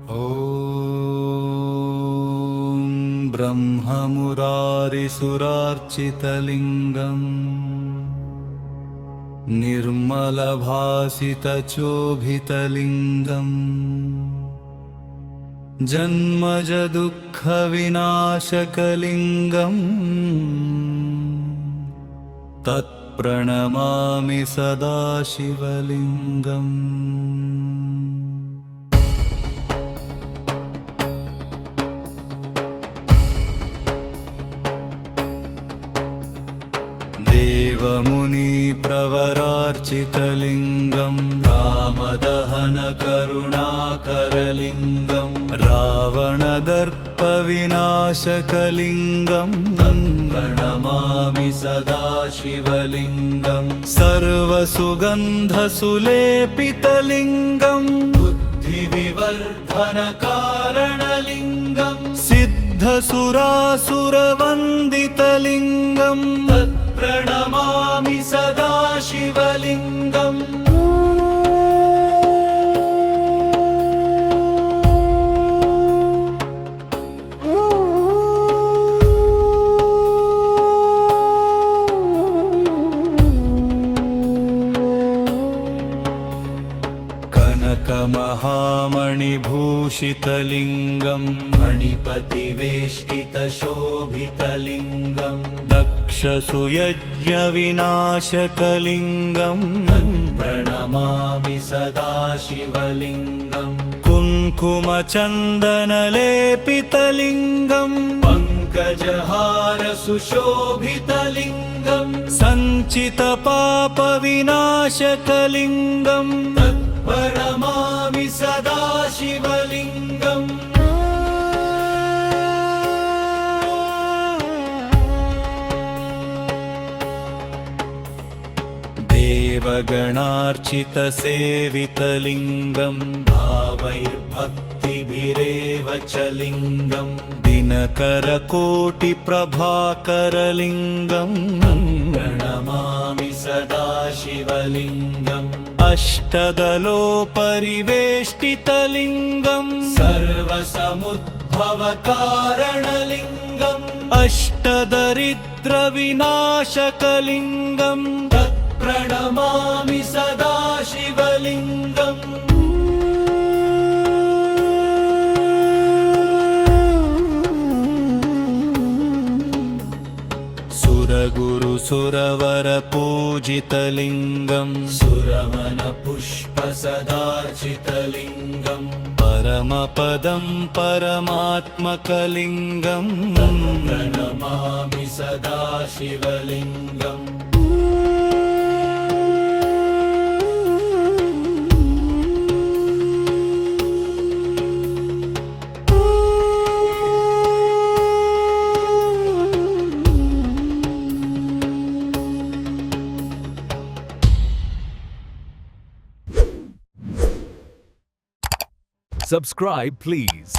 ॐ ब्रह्ममुरारिसुरार्चितलिङ्गम् निर्मलभासितचोभितलिङ्गम् जन्मजदुःखविनाशकलिङ्गम् तत्प्रणमामि सदा शिवलिङ्गम्। देवमुनिप्रवरार्चितलिङ्गम् रामदहनकरुणाकरलिङ्गम् रावणदर्पविनाशकलिङ्गम् प्रणमामि सदा शिवलिङ्गम्। सर्वसुगन्धसुलेपितलिङ्गम् बुद्धिविवर्धनकारणलिङ्गम् सिद्धसुरासुरवन्दितलिङ्गम् प्रणमामि सदा शिवलिङ्गम्। कनकमहामणिभूषितलिङ्गम् मणिपतिवेष्टितशोभितलिङ्गम् दक्षसुयज्ञविनाशकलिङ्गम् प्रणमामि सदा शिवलिङ्गम्। कुङ्कुमचन्दनलेपितलिङ्गम् पङ्कजहारसुशोभितलिङ्गम् सञ्चितपापविनाशकलिङ्गम् प्रणमामि सदा शिवलिङ्गम्। देवगणार्चितसेवितलिङ्गम् भावैर्भक्तिभिरेव च लिङ्गम् दिनकरकोटिप्रभाकरलिङ्गम् प्रणमामि सदा शिवलिङ्गम्। अष्टदलोपरिवेष्टितलिङ्गम् सर्वसमुद्भवकारणलिङ्गम् अष्टदरिद्रविनाशकलिङ्गम् प्रणमामि सदा शिवलिङ्गम्। सुरगुरुसुरवरपूजितलिङ्गम् सुरवनपुष्पसदार्चितलिङ्गम् परमपदं परमात्मकलिङ्गम् प्रणमामि सदा शिवलिङ्गम्। Subscribe, please.